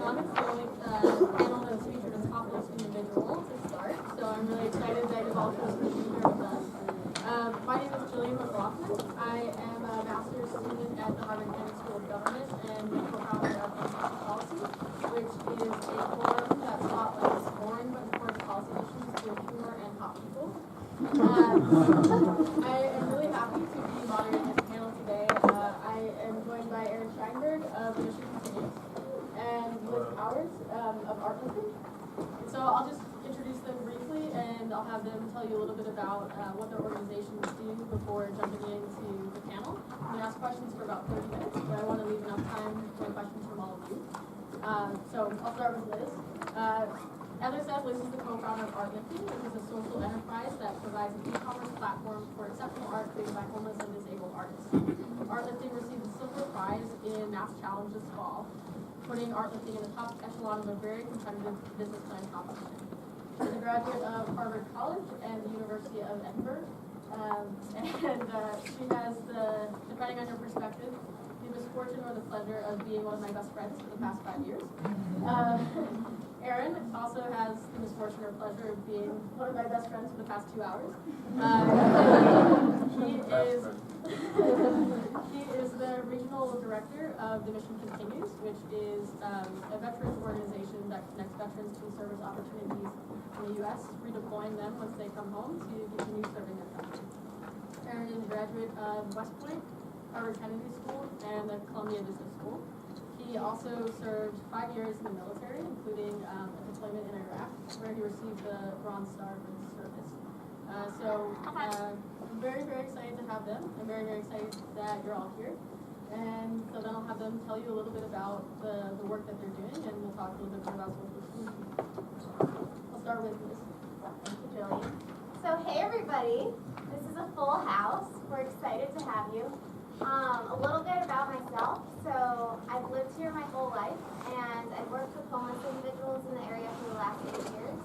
everyone. It's the only panel that's featured a topless individual to start, so I'm really excited that you've all chosen to be here with us. My name is Jillian McLaughlin. I am a master's student at the Harvard Kennedy School of Government and co-founder of Public Policy, which is a forum that spotlights boring but important policy issues with humor and hot people. I am really happy to be moderating this panel today. I am joined by Aaron Steinberg of Michigan Continues and Liz Powers of Art Lifting. So I'll just introduce them briefly, and I'll have them tell you a little bit about what their organizations do before jumping into the panel. I'm going to ask questions for about 30 minutes, but I want to leave enough time for questions from all of you. So I'll start with Liz. As I said, Liz is the co-founder of Art Lifting, which is a social enterprise that provides an e-commerce platform for exceptional art created by homeless and disabled artists. Art Lifting received a silver prize in Mass Challenge this fall, putting Art Lifting in the top echelon of a very competitive business plan competition. She's a graduate of Harvard College and the University of Edinburgh, and she has the, depending on your perspective, the misfortune or the pleasure of being one of my best friends for the past 5 years. Aaron also has the misfortune or pleasure of being one of my best friends for the past 2 hours. He is the regional director of the Mission Continues, which is a veterans organization that connects veterans to service opportunities in the U.S., redeploying them once they come home to continue serving their country. Aaron is a graduate of West Point, Harvard Kennedy School, and the Columbia Business School. He also served 5 years in the military, including a deployment in Iraq, where he received the Bronze Star for his service. I'm very, very excited to have them. I'm very, very excited that you're all here. And so then I'll have them tell you a little bit about the work that they're doing, and we'll talk a little bit more about social solutions. I'll start with Liz. Thank you, Jillian. So hey everybody, this is a full house. We're excited to have you. A little bit about myself. So I've lived here my whole life, and I've worked with homeless individuals in the area for the last 8 years.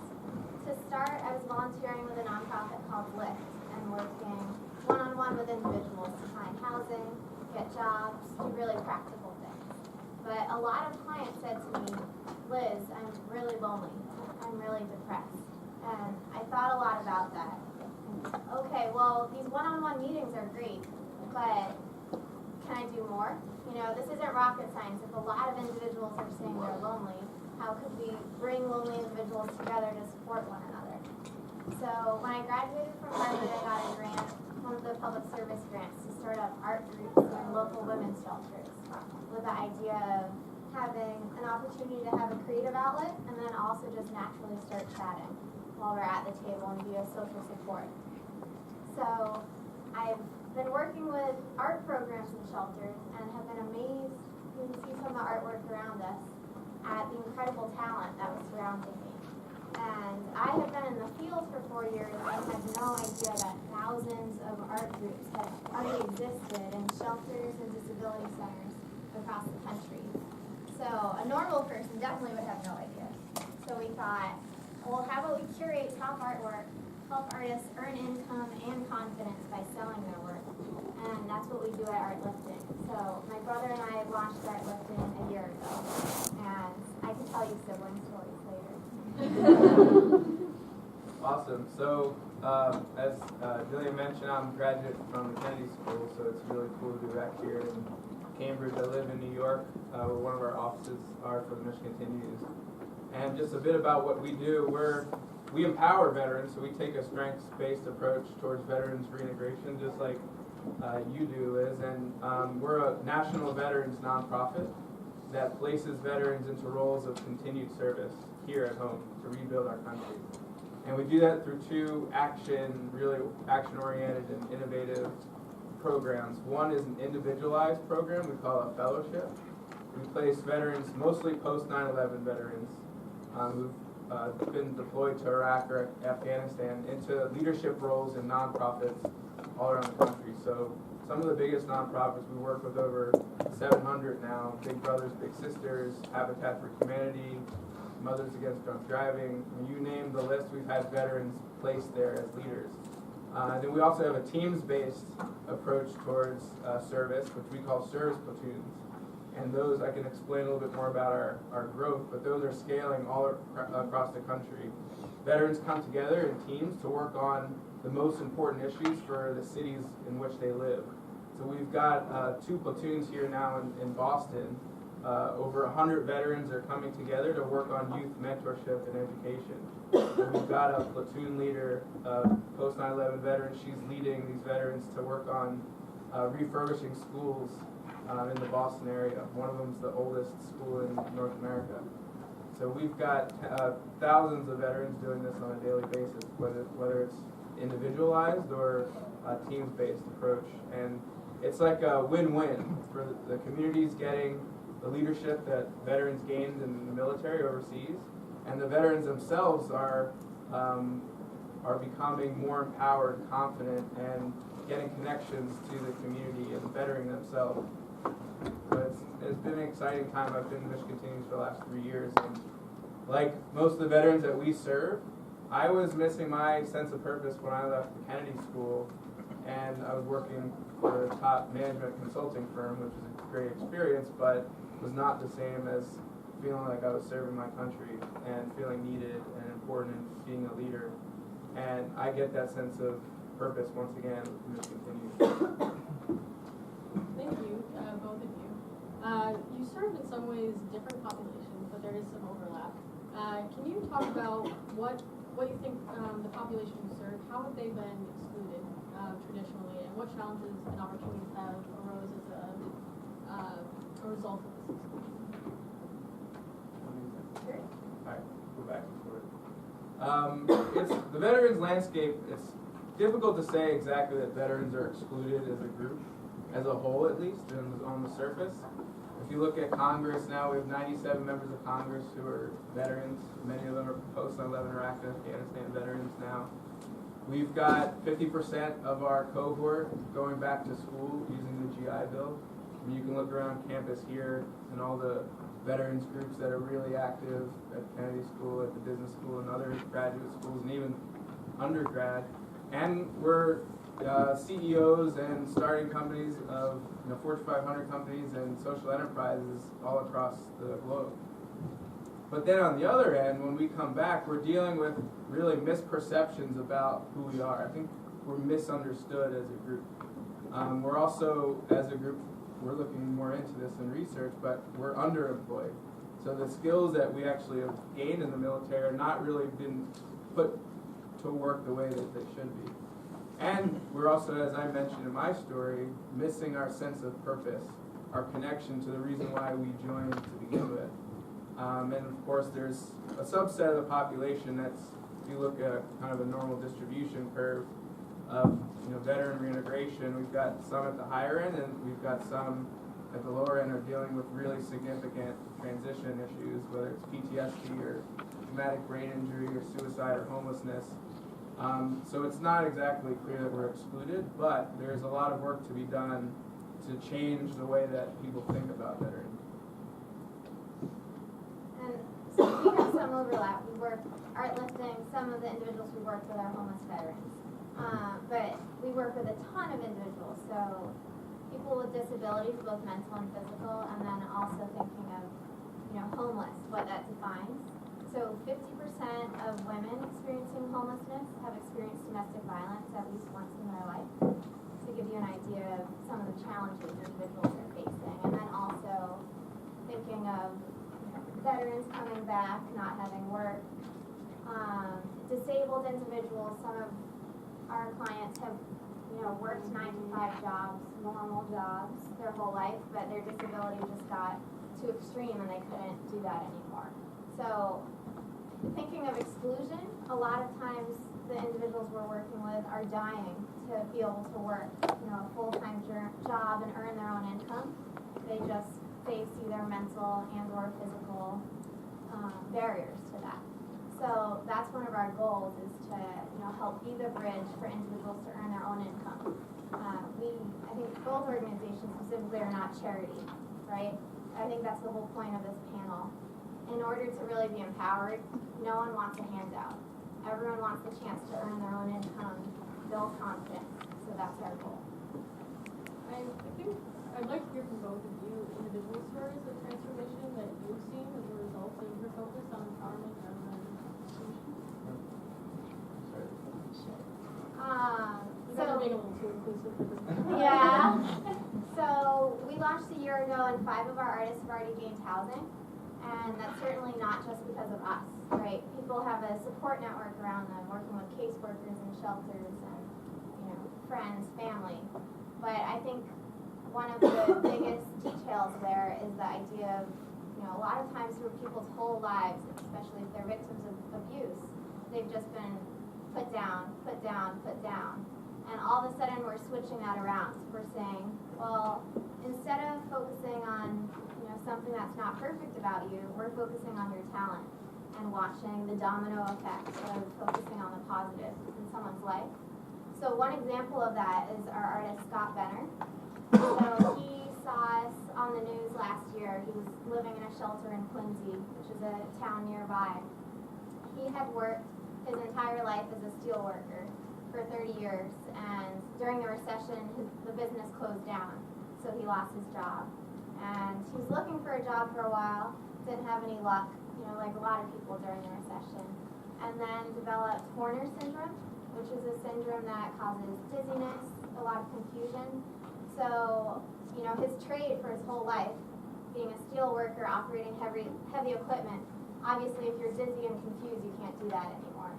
To start, I was volunteering with a nonprofit called Lyft and working one-on-one with individuals to find housing, get jobs, do really practical things. But a lot of clients said to me, Liz, I'm really lonely. I'm really depressed. And I thought a lot about that. Okay, well, these one-on-one meetings are great, but can I do more? You know, this isn't rocket science. If a lot of individuals are saying they're lonely, how could we bring lonely individuals together to support one another? So when I graduated from Harvard, I got a grant, one of the public service grants, to start up art groups in local women's shelters with the idea of having an opportunity to have a creative outlet and then also just naturally start chatting while we're at the table and be a social support. So I've been working with art programs in shelters and have been amazed, you can see some of the artwork around us, at the incredible talent that was surrounding me. And I have been in the field for 4 years and had no idea that thousands of art groups had already existed in shelters and disability centers across the country. So a normal person definitely would have no idea. So we thought, well, how about we curate top artwork, help artists earn income and confidence by selling their work. And that's what we do at Art Lifting. So my brother and I launched Art Lifting a year ago. And I can tell you sibling stories later. Awesome. So as Jillian mentioned, I'm a graduate from the Kennedy School, so it's really cool to be back here in Cambridge. I live in New York, where one of our offices are for the Mission Continues. And just a bit about what we do, we empower veterans, so we take a strengths-based approach towards veterans reintegration, just like you do, Liz. And we're a national veterans nonprofit that places veterans into roles of continued service here at home to rebuild our country. And we do that through two really action-oriented and innovative programs. One is an individualized program we call a fellowship. We place veterans, mostly post-9/11 veterans, who've been deployed to Iraq or Afghanistan, into leadership roles in nonprofits all around the country. So some of the biggest nonprofits, we work with over 700 now: Big Brothers Big Sisters, Habitat for Humanity, Mothers Against Drunk Driving. You name the list, we've had veterans placed there as leaders. Then we also have a teams-based approach towards service, which we call service platoons. And those, I can explain a little bit more about our growth, but those are scaling all across the country. Veterans come together in teams to work on the most important issues for the cities in which they live. So we've got 2 platoons here now in Boston. Over 100 veterans are coming together to work on youth mentorship and education. And we've got a platoon leader, post 9/11 veteran. She's leading these veterans to work on refurbishing schools in the Boston area. One of them is the oldest school in North America. So we've got thousands of veterans doing this on a daily basis, whether it's individualized or a teams-based approach. And it's like a win-win for the communities getting the leadership that veterans gained in the military overseas, and the veterans themselves are becoming more empowered, confident, and getting connections to the community and bettering themselves. So it's been an exciting time. I've been in Mission Continues for the last 3 years, and like most of the veterans that we serve, I was missing my sense of purpose when I left the Kennedy School, and I was working for a top management consulting firm, which was a great experience, but was not the same as feeling like I was serving my country and feeling needed and important and being a leader. And I get that sense of purpose once again with Mission Continues. Thank you, both of you. You serve in some ways different populations, but there is some overlap. Can you talk about what you think the population you serve, how have they been excluded traditionally, and what challenges and opportunities have arose as a result of this exclusion? Sure. Alright, go back and forth. It's the veterans landscape. It's difficult to say exactly that veterans are excluded as a group, as a whole at least, and on the surface. If you look at Congress now, we have 97 members of Congress who are veterans. Many of them are post 9/11 Iraq and Afghanistan veterans now. We've got 50% of our cohort going back to school using the GI Bill. I mean, you can look around campus here and all the veterans groups that are really active at Kennedy School, at the business school, and other graduate schools, and even undergrad. And we're CEOs and starting companies of Fortune 500 companies and social enterprises all across the globe. But then on the other end, when we come back, we're dealing with really misperceptions about who we are. I think we're misunderstood as a group. We're also, as a group, we're looking more into this in research, but we're underemployed. So the skills that we actually have gained in the military are not really been put to work the way that they should be. And we're also, as I mentioned in my story, missing our sense of purpose, our connection to the reason why we joined to begin with. And of course, there's a subset of the population that's, if you look at kind of a normal distribution curve of veteran reintegration, we've got some at the higher end, and we've got some at the lower end are dealing with really significant transition issues, whether it's PTSD or traumatic brain injury or suicide or homelessness. So it's not exactly clear that we're excluded, but there's a lot of work to be done to change the way that people think about veterans. And so we have some overlap. We work art lifting. Some of the individuals we work with are homeless veterans. But we work with a ton of individuals. So people with disabilities, both mental and physical, and then also thinking of, homeless, what that defines. So 50% of women experiencing homelessness have experienced domestic violence at least once in their life, to give you an idea of some of the challenges individuals are facing. And then also thinking of veterans coming back, not having work. Disabled individuals, some of our clients have worked 9-to-5 jobs, normal jobs, their whole life, but their disability just got too extreme and they couldn't do that anymore. So thinking of exclusion, a lot of times the individuals we're working with are dying to be able to work a full-time job and earn their own income. They just face either mental and or physical barriers to that. So that's one of our goals, is to help be the bridge for individuals to earn their own income. I think both organizations specifically are not charities, right? I think that's the whole point of this panel. In order to really be empowered, no one wants a handout. Everyone wants the chance to earn their own income, build confidence. So that's our goal. I think I'd like to hear from both of you individual stories of transformation that you've seen as a result of your focus on empowerment rather than exclusion. You guys are being a little too inclusive for this. Yeah. So we launched a year ago and 5 of our artists have already gained housing. And that's certainly not just because of us, right? People have a support network around them, working with caseworkers and shelters and, friends, family. But I think one of the biggest details there is the idea of, a lot of times through people's whole lives, especially if they're victims of abuse, they've just been put down, put down, put down. And all of a sudden we're switching that around. We're saying, well, instead of focusing on, something that's not perfect about you, we're focusing on your talent and watching the domino effect of focusing on the positives in someone's life. So one example of that is our artist Scott Benner. So he saw us on the news last year. He was living in a shelter in Quincy, which is a town nearby. He had worked his entire life as a steel worker for 30 years, and during the recession, the business closed down, so he lost his job. And he was looking for a job for a while, didn't have any luck, like a lot of people during the recession, and then developed Horner syndrome, which is a syndrome that causes dizziness, a lot of confusion. So, his trade for his whole life, being a steel worker, operating heavy equipment, obviously if you're dizzy and confused, you can't do that anymore.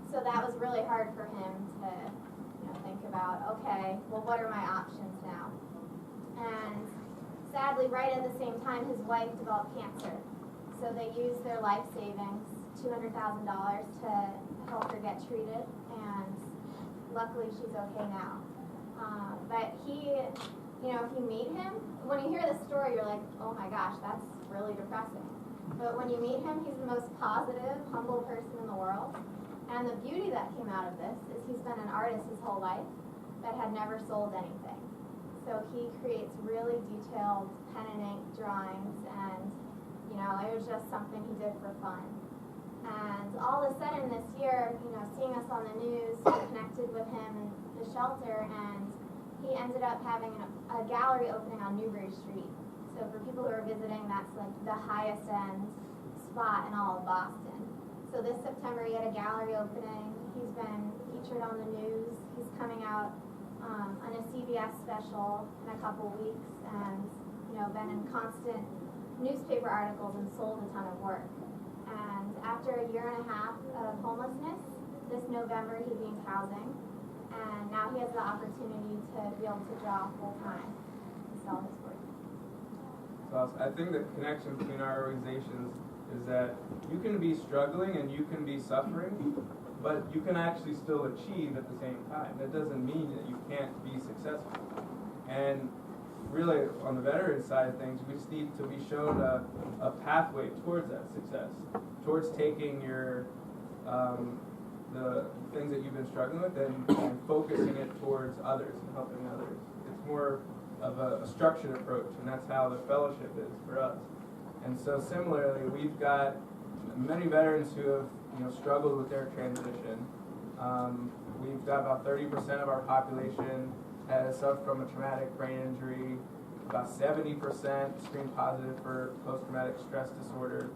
So that was really hard for him to, think about, okay, well, what are my options now? And sadly, right at the same time, his wife developed cancer. So they used their life savings, $200,000, to help her get treated, and luckily she's okay now. But he, if you meet him, when you hear the story, you're like, oh my gosh, that's really depressing. But when you meet him, he's the most positive, humble person in the world. And the beauty that came out of this is he's been an artist his whole life, but had never sold anything. So he creates really detailed pen and ink drawings, and it was just something he did for fun. And all of a sudden this year, seeing us on the news, we connected with him in the shelter, and he ended up having a gallery opening on Newbury Street. So for people who are visiting, that's like the highest end spot in all of Boston. So this September he had a gallery opening. He's been featured on the news. He's coming out on a CBS special in a couple weeks, and been in constant newspaper articles and sold a ton of work. And after a year and a half of homelessness, this November he gained housing, and now he has the opportunity to be able to draw full time and sell his work. So I think the connection between our organizations is that you can be struggling and you can be suffering, but you can actually still achieve at the same time. That doesn't mean that you can't be successful. And really, on the veteran side of things, we just need to be shown a pathway towards that success, towards taking your the things that you've been struggling with and focusing it towards others and helping others. It's more of a structured approach, and that's how the fellowship is for us. And so similarly, we've got many veterans who have struggled with their transition. We've got about 30% of our population has suffered from a traumatic brain injury. About 70% screen positive for post-traumatic stress disorder.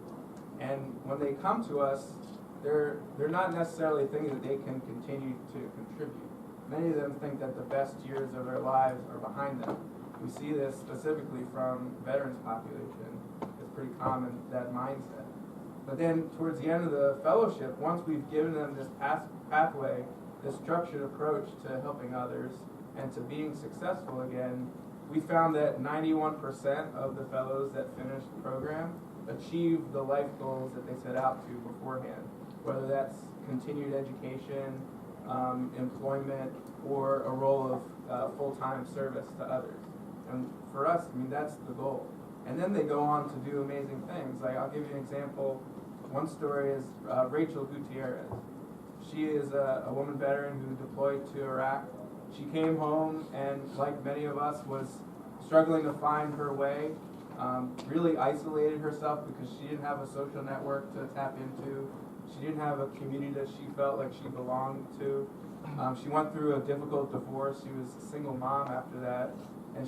And when they come to us, they're not necessarily thinking that they can continue to contribute. Many of them think that the best years of their lives are behind them. We see this specifically from veterans population. It's pretty common, that mindset. But then towards the end of the fellowship, once we've given them this pathway, this structured approach to helping others and to being successful again, we found that 91% of the fellows that finished the program achieved the life goals that they set out to beforehand, whether that's continued education, employment, or a role of full-time service to others. And for us, that's the goal. And then they go on to do amazing things. Like, I'll give you an example. One story is Rachel Gutierrez. She is a woman veteran who deployed to Iraq. She came home and, like many of us, was struggling to find her way, really isolated herself because she didn't have a social network to tap into. She didn't have a community that she felt like she belonged to. She went through a difficult divorce. She was a single mom after that. And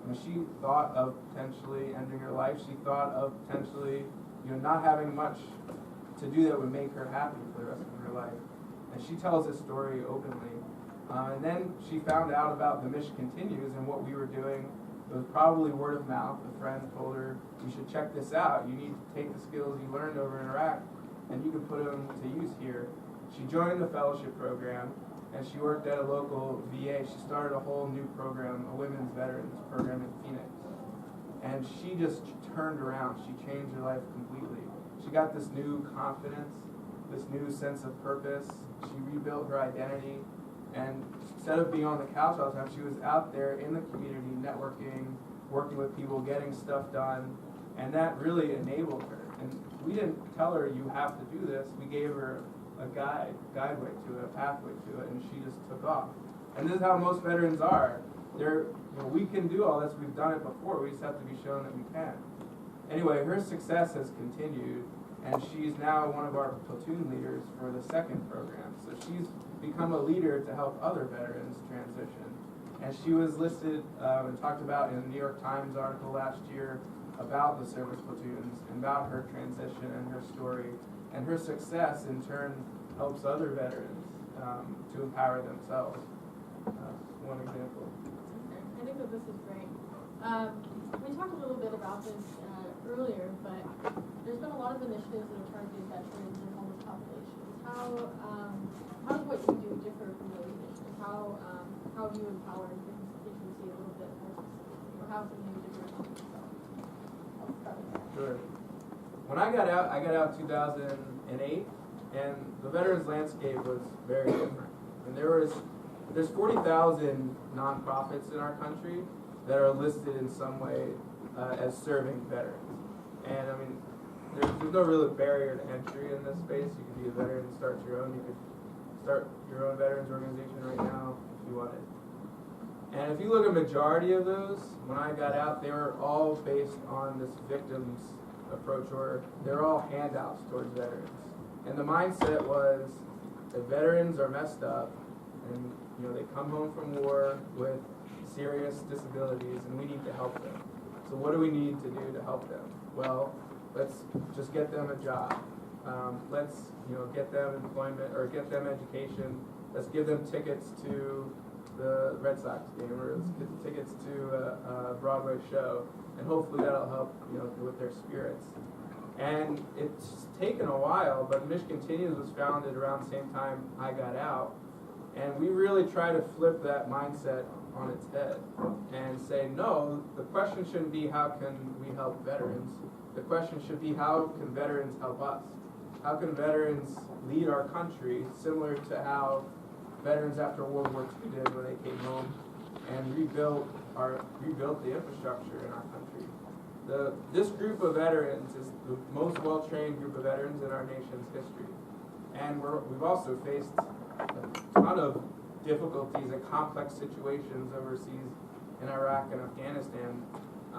when she thought of potentially ending her life, she thought of potentially, not having much to do that would make her happy for the rest of her life. And she tells this story openly. And then she found out about the Mission Continues and what we were doing. It was probably word of mouth. A friend told her, you should check this out. You need to take the skills you learned over in Iraq and you can put them to use here. She joined the fellowship program and she worked at a local VA. She started a whole new program, a women's veterans program in Phoenix. And she just turned around. She changed her life completely. She got this new confidence, this new sense of purpose. She rebuilt her identity. And instead of being on the couch all the time, she was out there in the community, networking, working with people, getting stuff done. And that really enabled her. And we didn't tell her, you have to do this. We gave her a guideway to it, a pathway to it, and she just took off. And this is how most veterans are. We can do all this. We've done it before. We just have to be shown that we can. Anyway, her success has continued, and she's now one of our platoon leaders for the second program. So she's become a leader to help other veterans transition. And she was listed and talked about in a New York Times article last year about the service platoons and about her transition and her story. And her success, in turn, helps other veterans to empower themselves. One example. I think that this is great. We talked a little bit about this earlier, but there's been a lot of initiatives that are targeted veterans and homeless populations. How does what you do differ from those initiatives? How have you empowered the constituency a little bit more specifically, or how have you differentiated yourself? I'll start with that. Sure. When I got out 2008, and the veterans landscape was very different. And there's 40,000 nonprofits in our country that are listed in some way as serving veterans. And I mean, there's no real barrier to entry in this space. You could be a veteran and start your own. You could start your own veterans organization right now if you wanted. And if you look at the majority of those, when I got out, they were all based on this victims approach, or they're all handouts towards veterans. And the mindset was that veterans are messed up, and they come home from war with serious disabilities, and we need to help them. So what do we need to do to help them? Well, let's just get them a job. Let's get them employment or get them education. Let's give them tickets to the Red Sox game, or let's get tickets to a Broadway show, and hopefully that'll help with their spirits. And it's taken a while, but Mission Continues was founded around the same time I got out, and we really try to flip that mindset on its head and say, no, the question shouldn't be how can we help veterans. The question should be how can veterans help us? How can veterans lead our country similar to how veterans after World War II did when they came home and rebuilt the infrastructure in our country. This group of veterans is the most well-trained group of veterans in our nation's history. And we've also faced a ton of difficulties and complex situations overseas in Iraq and Afghanistan.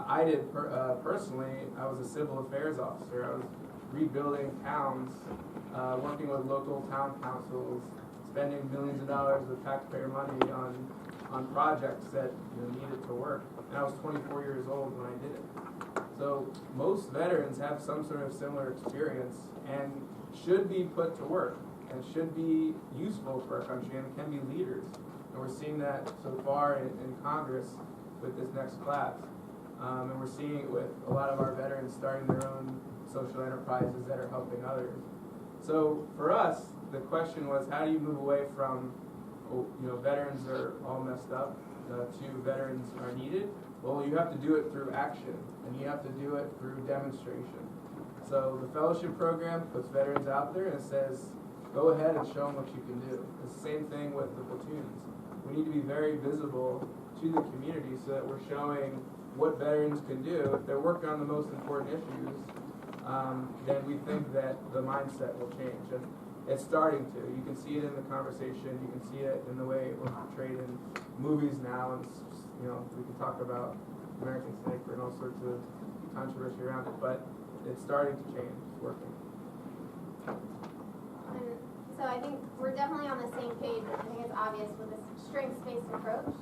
I did personally, I was a civil affairs officer. I was rebuilding towns, working with local town councils, spending millions of dollars of taxpayer money on projects that needed to work. And I was 24 years old when I did it. So most veterans have some sort of similar experience and should be put to work and should be useful for our country and can be leaders. And we're seeing that so far in Congress with this next class. And we're seeing it with a lot of our veterans starting their own social enterprises that are helping others. So for us, the question was, how do you move away from, veterans are all messed up, to veterans are needed? Well, you have to do it through action, and you have to do it through demonstration. So the fellowship program puts veterans out there and says, go ahead and show them what you can do. It's the same thing with the platoons. We need to be very visible to the community so that we're showing what veterans can do. If they're working on the most important issues, then we think that the mindset will change. And it's starting to. You can see it in the conversation. You can see it in the way it was portrayed in movies now. And we can talk about American Sniper and all sorts of controversy around it, but it's starting to change. It's working. And so I think we're definitely on the same page. I think it's obvious with this strengths-based approach.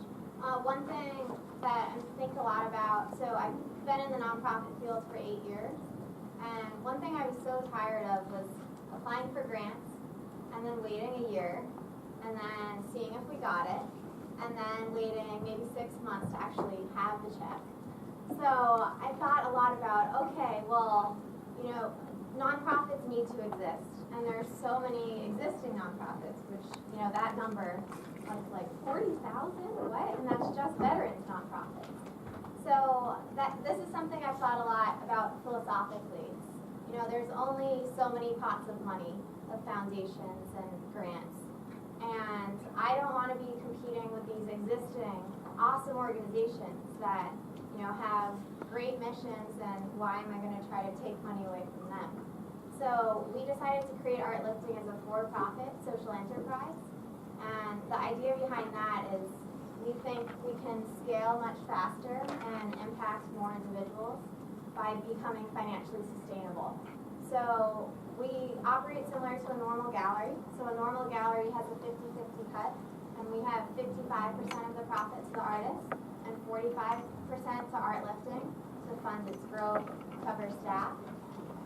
One thing that I'm thinking a lot about. So I've been in the nonprofit field for 8 years, and one thing I was so tired of was applying for grants and then waiting a year and then seeing if we got it and then waiting maybe 6 months to actually have the check. So I thought a lot about, okay, well, you know, nonprofits need to exist, and there's so many existing nonprofits, which, you know, that number was like 40,000, what? And that's just veterans nonprofits. So this is something I've thought a lot about philosophically. You know, there's only so many pots of money of foundations and grants, and I don't want to be competing with these existing awesome organizations that, you know, have great missions, and why am I going to try to take money away from them? So we decided to create Art Lifting as a for-profit social enterprise, and the idea behind that is we think we can scale much faster and impact more individuals by becoming financially sustainable. So we operate similar to a normal gallery. So a normal gallery has a 50-50 cut, and we have 55% of the profit to the artist and 45% to Art Lifting to fund its growth, cover staff.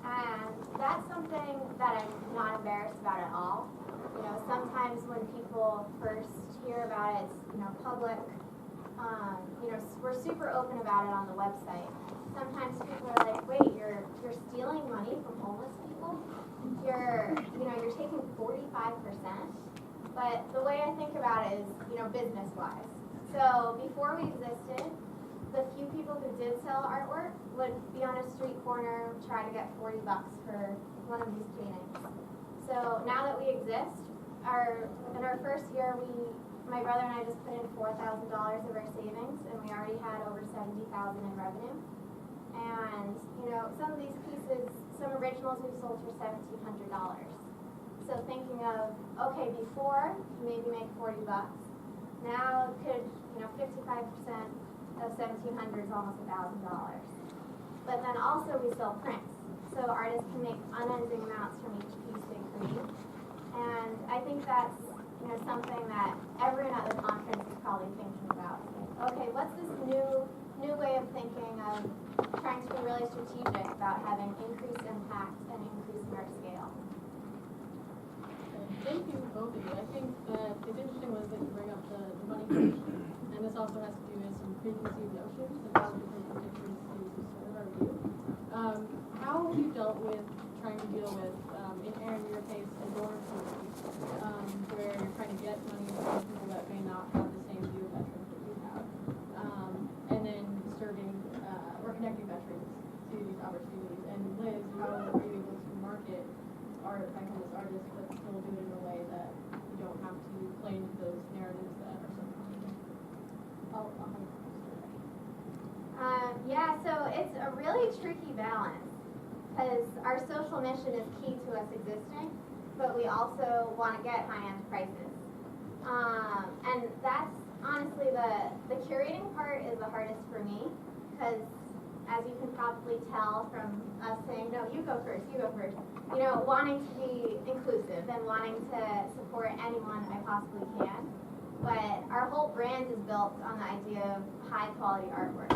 And that's something that I'm not embarrassed about at all. You know, sometimes when people first hear about it, it's, you know, public. You know, we're super open about it on the website. Sometimes people are like, wait, you're stealing money from homeless people? You're taking 45%? But the way I think about it is, you know, business-wise. So before we existed, the few people who did sell artwork would be on a street corner, try to get $40 for one of these paintings. So now that we exist, in our first year, my brother and I just put in $4,000 of our savings, and we already had over $70,000 in revenue. And, you know, some of these pieces, some originals we sold for $1,700. So thinking of, okay, before, maybe make $40. Now could, you know, 55% of 1,700 is almost $1,000. But then also we sell prints. So artists can make unending amounts from each piece they create. And I think that's, you know, something that everyone at the conference is probably thinking about. Like, okay, what's this new way of thinking of trying to be really strategic about having increased impact and increasing our scale? Thank you, both of you. I think that it's interesting that you bring up the money question, and this also has to do with some preconceived notions about different constituencies of sort of our view. How have you dealt with trying to deal with, in Aaron, your case, a donor community, where you're trying to get money from people that may not have the same view of veterans that you have, and then serving or connecting veterans to these opportunities? And Liz, how are you able to market art by homeless artists, but still do it in a way that you don't have to play into those narratives that are so common? Yeah, so it's a really tricky balance, because our social mission is key to us existing, but we also want to get high-end prices. And that's honestly the curating part is the hardest for me, because as you can probably tell from us saying, no, you go first, you know, wanting to be inclusive and wanting to support anyone I possibly can. But our whole brand is built on the idea of high quality artwork.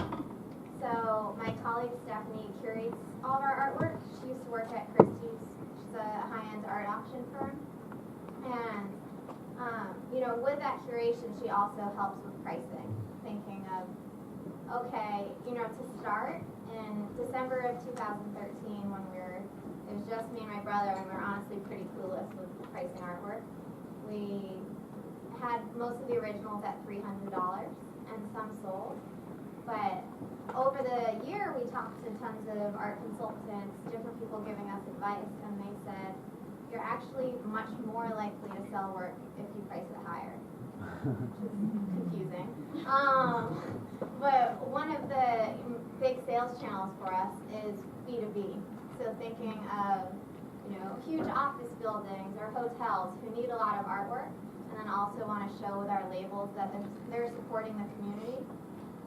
So my colleague Stephanie curates all of our artwork. She used to work at Christie's. She's a high-end art auction firm. And, you know, with that curation, she also helps with pricing, thinking of, okay, you know, to start, in December of 2013, when it was just me and my brother, and we were honestly pretty clueless with pricing artwork, we had most of the originals at $300, and some sold. But over the year, we talked to tons of art consultants, different people giving us advice, and they said, you're actually much more likely to sell work if you price it higher. Which is confusing. But one of the big sales channels for us is B2B. So thinking of, you know, huge office buildings or hotels who need a lot of artwork, and then also want to show with our labels that they're supporting the community.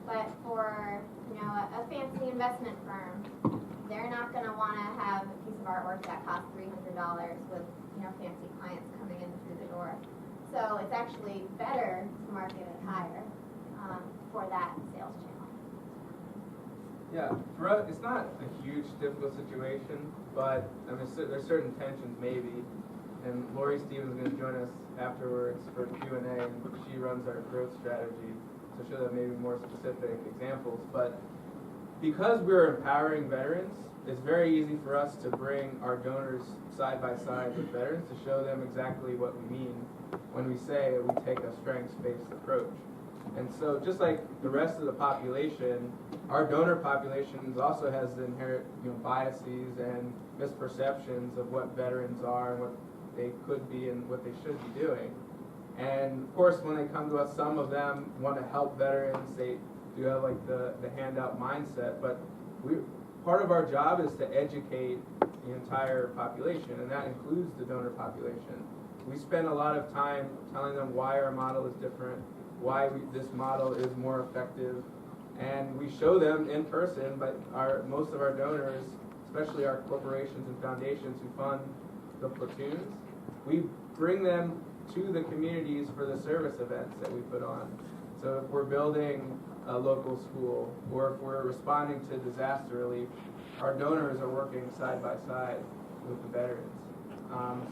But for, you know, a fancy investment firm, they're not going to want to have a piece of artwork that costs $300 with, you know, fancy clients coming in through the door. So it's actually better to market it higher. for that sales channel. Yeah, for us, it's not a huge difficult situation, but I mean, there's certain tensions maybe. And Lori Stevens is going to join us afterwards for Q&A, and she runs our growth strategy, so she'll have maybe more specific examples. But because we're empowering veterans, it's very easy for us to bring our donors side by side with veterans to show them exactly what we mean when we say we take a strengths-based approach. And so just like the rest of the population, our donor populations also has inherent biases and misperceptions of what veterans are and what they could be and what they should be doing. And of course, when they come to us, some of them want to help veterans. They do have like the handout mindset, but part of our job is to educate the entire population, and that includes the donor population. We spend a lot of time telling them why our model is different, why this model is more effective, and we show them in person, but most of our donors, especially our corporations and foundations who fund the platoons, we bring them to the communities for the service events that we put on. So if we're building a local school, or if we're responding to disaster relief, our donors are working side by side with the veterans.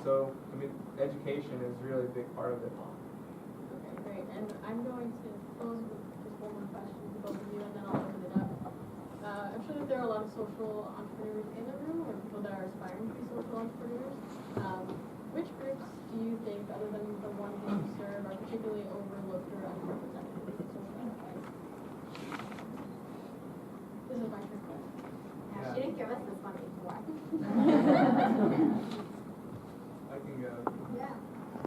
So, I mean, education is really a big part of it. Okay, great. And I'm going to close with just one more question to both of you, and then I'll open it up. I'm sure that there are a lot of social entrepreneurs in the room, or people that are aspiring to be social entrepreneurs. Which groups do you think, other than the one that you serve, are particularly overlooked or underrepresented in social enterprise? This is my first question. Yeah, she didn't give us this one before. I can go. Yeah.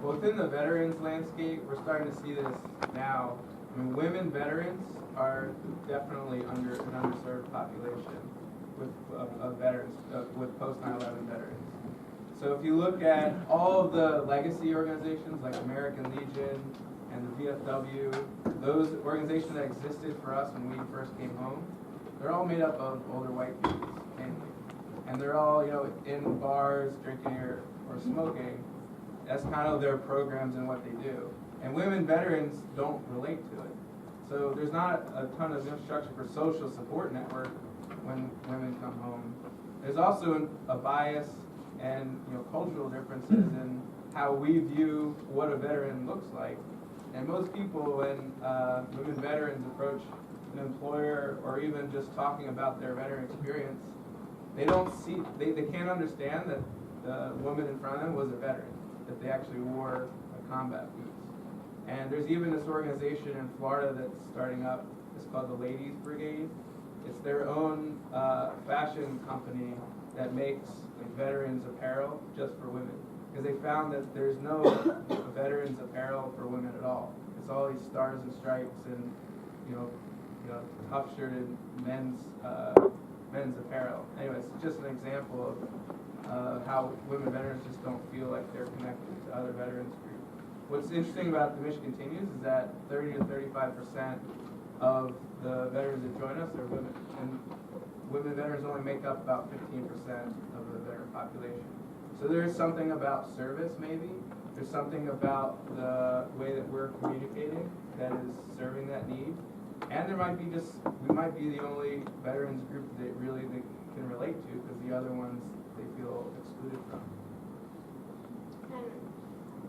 Well, within the veterans landscape, we're starting to see this now. I mean, women veterans are definitely an underserved population of veterans, with post 9/11 veterans. So if you look at all of the legacy organizations like American Legion and the VFW, those organizations that existed for us when we first came home, they're all made up of older white people mainly. And they're all, in bars, drinking or smoking. That's kind of their programs and what they do. And women veterans don't relate to it. So there's not a ton of infrastructure for social support network when women come home. There's also a bias and cultural differences in how we view what a veteran looks like. And most people, when women veterans approach an employer or even just talking about their veteran experience, they can't understand that the woman in front of them was a veteran, that they actually wore combat boots. And there's even this organization in Florida that's starting up. It's called the Ladies Brigade. It's their own fashion company that makes veterans apparel just for women, because they found that there's no veterans apparel for women at all. It's all these stars and stripes and tough-shirted men's apparel. Anyway, it's just an example of how women veterans just don't feel like they're connected to other veterans groups. What's interesting about the Mission Continues is that 30 to 35% of the veterans that join us are women, and women veterans only make up about 15% of the veteran population. So there's something about service, maybe. There's something about the way that we're communicating that is serving that need. And we might be the only veterans group that really they can relate to, because the other ones they feel excluded from. And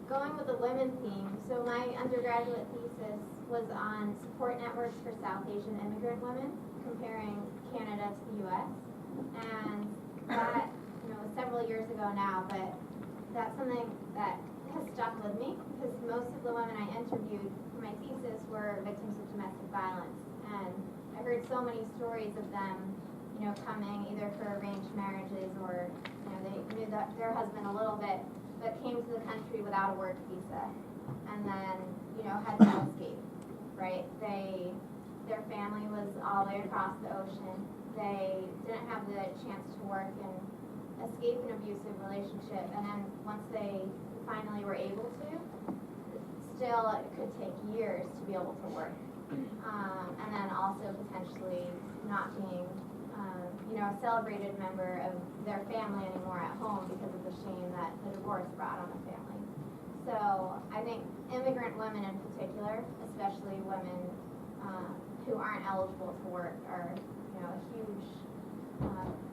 going with the women theme, so my undergraduate thesis was on support networks for South Asian immigrant women, comparing Canada to the U.S. And that, was several years ago now, but that's something that has stuck with me, because most of the women I interviewed for my thesis were victims of domestic violence. And I heard so many stories of them, coming either for arranged marriages or, they knew their husband a little bit, but came to the country without a work visa, and then, had to escape, right? Their family was all the way across the ocean. They didn't have the chance to work and escape an abusive relationship, and then once they finally were able to, still it could take years to be able to work. And then also potentially not being, a celebrated member of their family anymore at home because of the shame that the divorce brought on the family. So I think immigrant women in particular, especially women who aren't eligible to work are, you know, a huge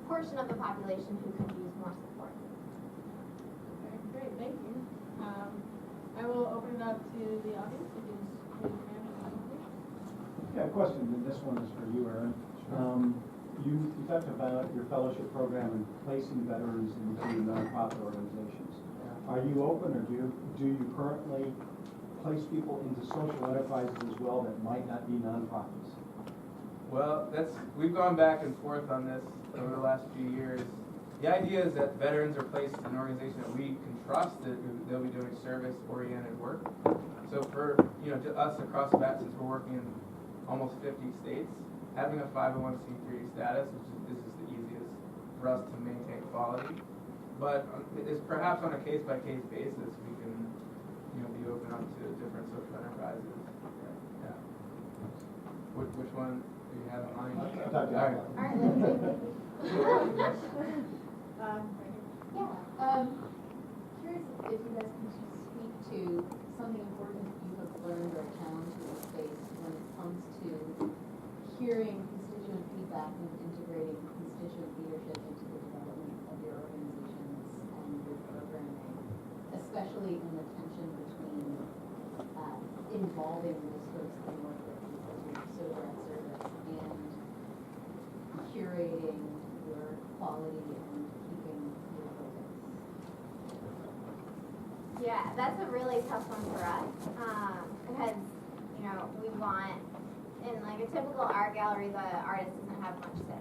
portion of the population who could use more support. Okay, great, thank you. I will open it up to the audience. If you just raise your hand and please. Yeah, a question, and this one is for you, Aaron. You talked about your fellowship program and placing veterans into nonprofit organizations. Are you open, or do you currently place people into social enterprises as well that might not be nonprofits? Well, we've gone back and forth on this over the last few years. The idea is that veterans are placed in an organization that we can trust that they'll be doing service-oriented work. So for to us across the bat, since we're working in almost 50 states, having a 501c3 status, this is the easiest for us to maintain quality. But it's perhaps on a case-by-case basis we can be open up to different social enterprises. Yeah. Which one do you have in mind? All right. All right, let's Curious if you guys can speak to something important you have learned or a challenge you have faced when it comes to hearing constituent feedback and integrating constituent leadership into the development of your organizations and your programming, especially in the tension between involving those folks in work with people so we're at service and curating your quality and keeping your focus. Yeah, that's a really tough one for us because we want, in like a typical art gallery, the artist doesn't have much say,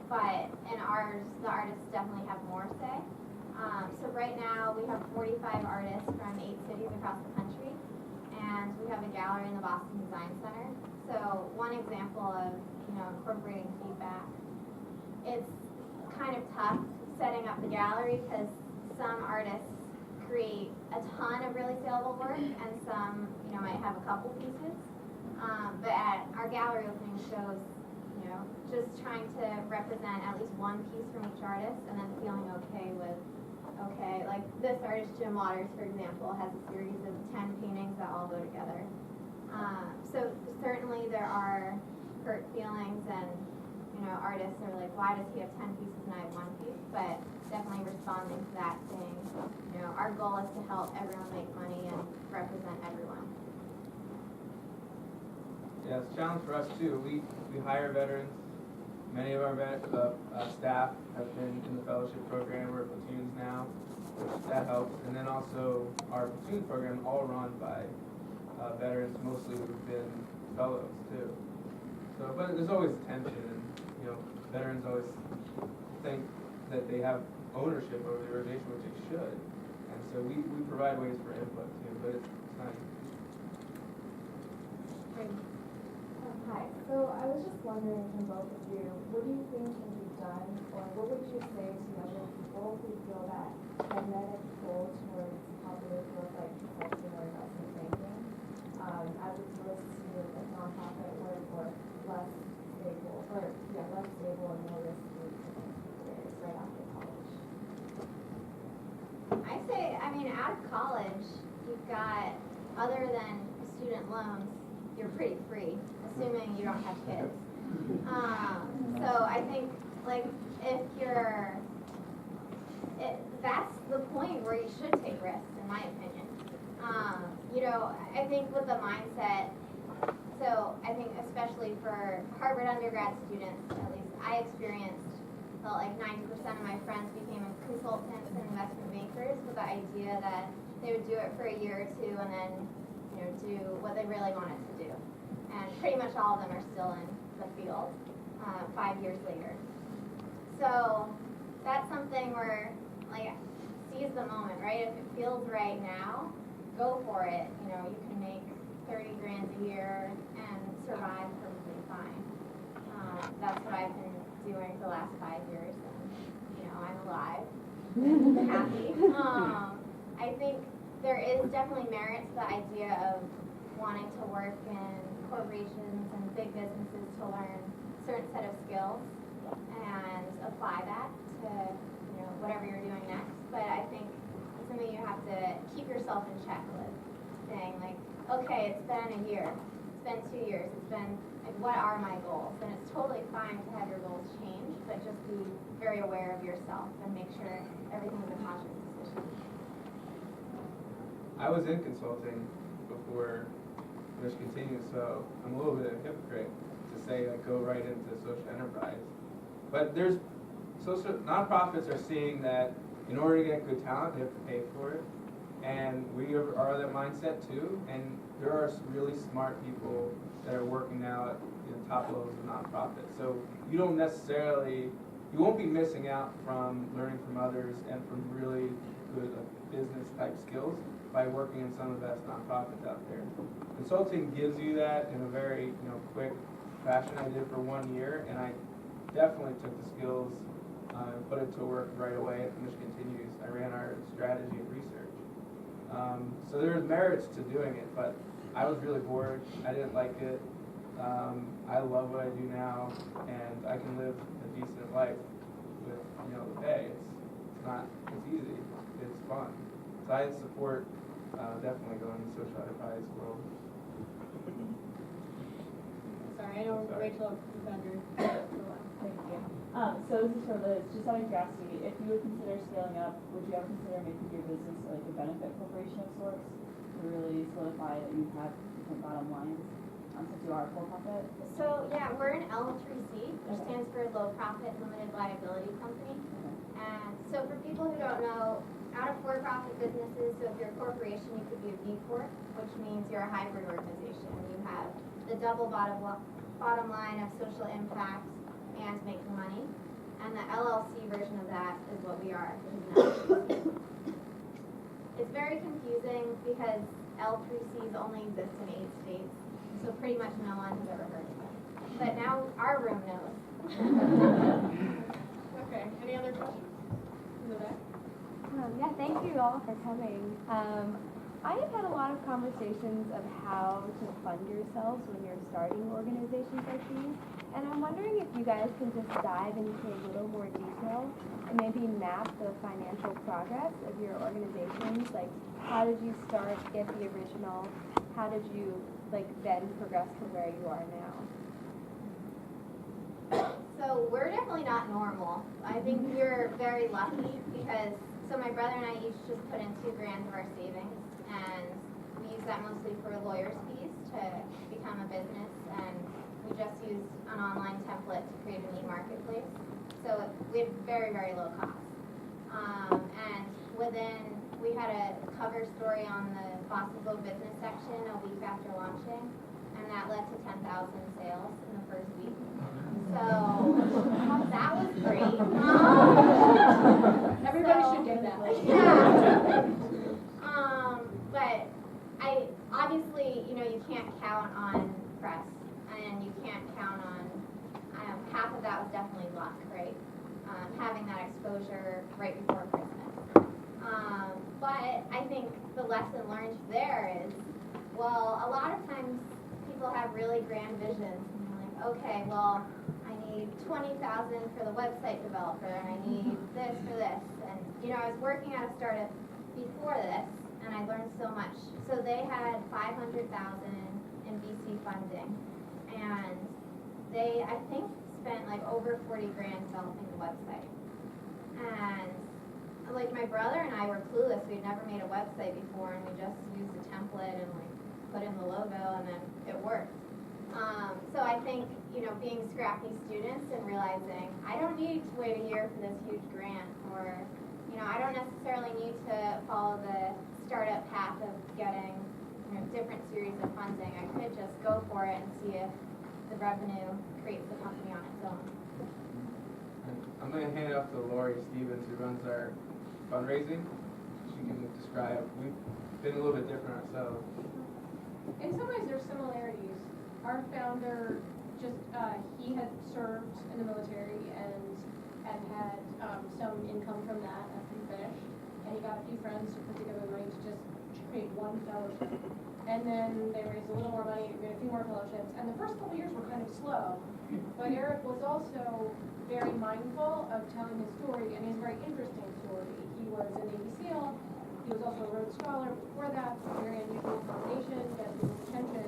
but in ours, the artists definitely have more say. So right now we have 45 artists from 8 cities across the country, and we have a gallery in the Boston Design Center. So one example of incorporating feedback, it's kind of tough setting up the gallery because some artists create a ton of really saleable work, and some might have a couple pieces. But at our gallery opening shows, just trying to represent at least one piece from each artist, and then feeling okay with, like this artist Jim Waters, for example, has a series of 10 paintings that all go together. So certainly there are hurt feelings, and artists are like, why does he have 10 pieces and I have 1 piece? But definitely responding to that, saying, our goal is to help everyone make money and represent everyone. Yeah, it's a challenge for us too. We hire veterans. Many of our staff have been in the fellowship program. We're platoons now, which that helps. And then also our platoon program, all run by veterans, mostly who've been fellows too. So, but there's always tension, and veterans always think that they have ownership over the organization, which they should. And so we provide ways for input too, but it's not easy. Hi, so I was just wondering from both of you, what do you think can be done, or what would you say to younger people who feel that magnetic pull towards popular fields like consulting or investment banking, as opposed to a nonprofit work or less stable and more risky careers right after college? I say, out of college, you've got, other than student loans, you're pretty free, assuming you don't have kids. So I think, like, if that's the point where you should take risks, in my opinion. I think with the mindset, so I think especially for Harvard undergrad students, at least I felt like 90% of my friends became consultants and investment bankers with the idea that they would do it for a year or two and then do what they really wanted to do. And pretty much all of them are still in the field 5 years later. So that's something where, like, seize the moment, right? If it feels right now, go for it. You can make 30 grand a year and survive perfectly fine. That's what I've been doing for the last 5 years, and I'm alive, happy. I think there is definitely merit to the idea of wanting to work in corporations and big businesses to learn a certain set of skills and apply that to whatever you're doing next. But I think it's something you have to keep yourself in check with, saying like, okay, it's been a year, it's been 2 years. It's been like, what are my goals? And it's totally fine to have your goals change, but just be very aware of yourself and make sure everything's a conscious decision. I was in consulting before Wish Continues, so I'm a little bit of a hypocrite to say like go right into social enterprise. But there's social nonprofits are seeing that in order to get good talent, they have to pay for it, and we are that mindset too. And there are really smart people that are working now at the top levels of nonprofits. So you won't be missing out from learning from others and from really good business type skills by working in some of the best nonprofits out there. Consulting gives you that in a very quick fashion. I did for 1 year, and I definitely took the skills and put it to work right away at Wish Continues. I ran our strategy and research. So there's merits to doing it, but I was really bored. I didn't like it. I love what I do now, and I can live a decent life with the pay. It's easy. It's fun. So I support definitely going to the social enterprise world. Sorry, I know Rachel Bender. Thank you. So this is just out of curiosity, if you would consider scaling up, would you ever consider making your business like a benefit corporation of sorts to really solidify that you have different bottom lines since you are a for-profit? So yeah, we're an L3C, which stands for Low Profit Limited Liability Company. And so for people who don't know, out of for-profit businesses, so if you're a corporation, you could be a B Corp, which means you're a hybrid organization. You have the double bottom line of social impact and making money. And the LLC version of that is what we are, which is an L3C. It's very confusing because L3Cs only exist in 8 states, so pretty much no one has ever heard of it. But now our room knows. Okay, any other questions? In the back? Yeah, thank you all for coming. I have had a lot of conversations of how to fund yourselves when you're starting organizations like these, and I'm wondering if you guys can just dive into a little more detail and maybe map the financial progress of your organizations. Like, how did you start, get the original? How did you then progress to where you are now? So we're definitely not normal. I think we're very lucky because, so my brother and I each just put in $2,000 of our savings, and we use that mostly for lawyers' fees to become a business, and we just used an online template to create a new marketplace. So we had very, very low cost. And we had a cover story on the Bostonville business section a week after launching, and that led to 10,000 sales in the first week. So that was great. Everybody should get that. Yeah. But obviously, you can't count on press, and you can't count on, half of that was definitely luck, right? Having that exposure right before Christmas. But I think the lesson learned there is, well, a lot of times people have really grand visions, and they're like, okay, well, I need $20,000 for the website developer, and I need this for this. And I was working at a startup before this, and I learned so much. So they had $500,000 in VC funding, and they, I think, spent like over $40,000 developing the website. And my brother and I were clueless. We'd never made a website before, and we just used a template and put in the logo, and then it worked. So I think, being scrappy students and realizing I don't need to wait a year for this huge grant, or, I don't necessarily need to follow the startup path of getting, different series of funding. I could just go for it and see if the revenue creates the company on its own. I'm going to hand it off to Lori Stevens, who runs our fundraising. She can describe. We've been a little bit different ourselves. In some ways, there's similarities. Our founder he had served in the military and had some income from that after he finished, and he got a few friends to put together money to just create one fellowship. And then they raised a little more money, we had a few more fellowships, and the first couple years were kind of slow. But Eric was also very mindful of telling his story, and his very interesting story. He was a Navy SEAL. He was also a Rhodes Scholar before that, so very unusual combination, got people's attention,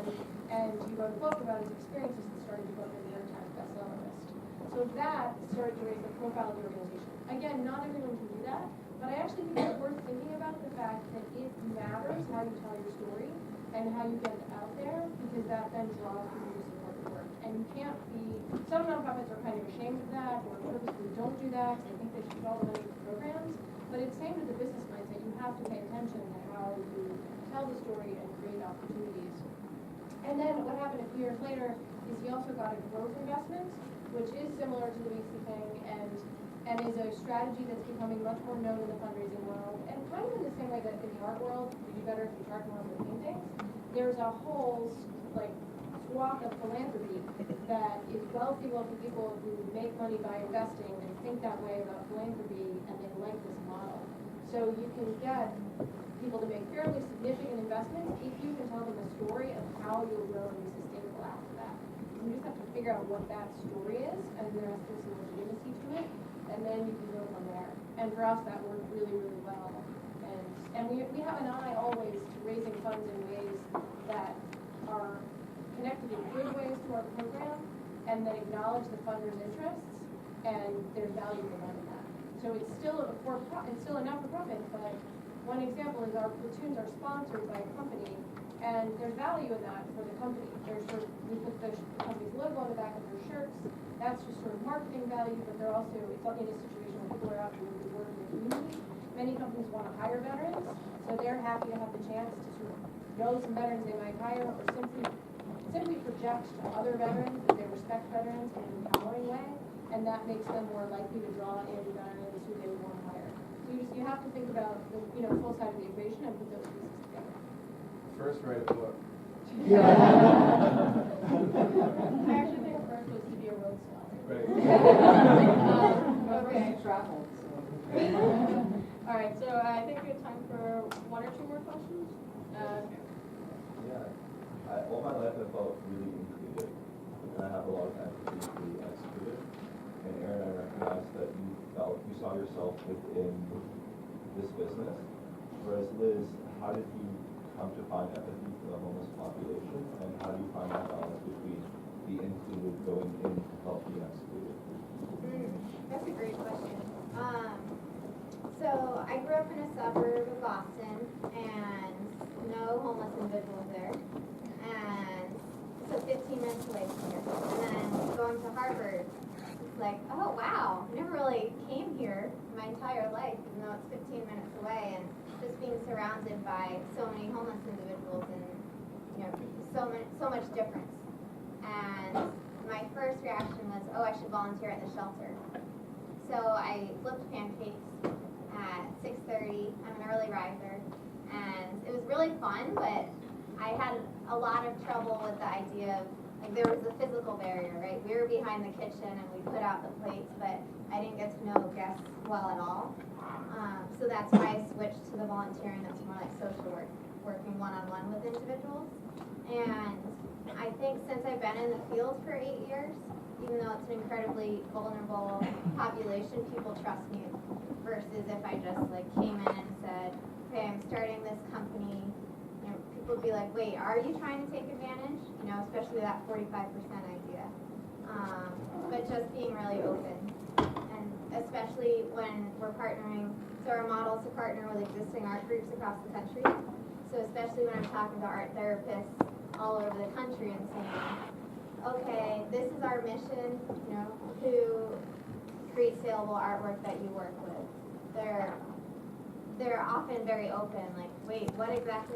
and you wrote a book about his experiences that started to go up in the New York Times bestseller list. So that started to raise the profile of the organization. Again, not everyone can do that, but I actually think it's worth thinking about the fact that it matters how you tell your story and how you get it out there, because that then draws people to support the work. And you can't be, some nonprofits are kind of ashamed of that, or purposely don't do that, because they think they should put all the money into programs, but it's same with the business mindset. You have to pay attention to how you tell the story and create opportunities. And then what happened a few years later is he also got a growth investment, which is similar to the VC thing, and is a strategy that's becoming much more known in the fundraising world, and kind of in the same way that in the art world, you do better if you charge more for paintings. There's a whole swath of philanthropy that is wealthy people who make money by investing and think that way about philanthropy, and they like this model. So you can get people to make fairly significant investments if you can tell them a story of how you'll grow and be sustainable after that. You just have to figure out what that story is, and there has to be some legitimacy to it, and then you can go from there. And for us, that worked really, really well. And we have an eye always to raising funds in ways that are connected in good ways to our program, and that acknowledge the funder's interests, and there's value for them in that. So it's still it's still a not-for-profit, but one example is our platoons are sponsored by a company, and there's value in that for the company. We put the company's logo on the back of their shirts. That's just sort of marketing value, but they're also, it's in a situation where people are out doing good work in the community. Many companies want to hire veterans, so they're happy to have the chance to sort of know some veterans they might hire, or simply project to other veterans that they respect veterans in an empowering way, and that makes them more likely to draw in veterans who they would want to hire. So you have to think about the full side of the equation and put those pieces together. First, write a book. I actually think first was to be a road scholar. Right. Okay. Travel. All right, so I think we have time for one or two more questions. Yeah, all my life I felt really included, and I have a lot of empathy for the excluded. And Aaron, I recognize that you saw yourself within this business, whereas Liz, how did you come to find empathy for the homeless population, and how do you find that balance between the included going in to help the excluded? That's a great question. So I grew up in a suburb of Boston, and no homeless individuals there, and so 15 minutes away from here. And then going to Harvard, it's like, oh wow, I never really came here my entire life, even though it's 15 minutes away, and just being surrounded by so many homeless individuals and so much difference. And my first reaction was, oh, I should volunteer at the shelter. So I flipped pancakes at 6:30. I'm an early riser, and it was really fun, but I had a lot of trouble with the idea of, there was a physical barrier, right? We were behind the kitchen and we put out the plates, but I didn't get to know guests well at all. So that's why I switched to the volunteering that's more like social work, working one-on-one with individuals. And I think since I've been in the field for 8 years, even though it's an incredibly vulnerable population, people trust me versus if I just came in and said, okay, I'm starting this company. People would be like, wait, are you trying to take advantage? Especially that 45% idea. But just being really open, and especially when we're partnering. So our model is to partner with existing art groups across the country. So especially when I'm talking to art therapists all over the country and saying, okay, this is our mission, to create saleable artwork that you work with. They're often very open, like, wait, what exactly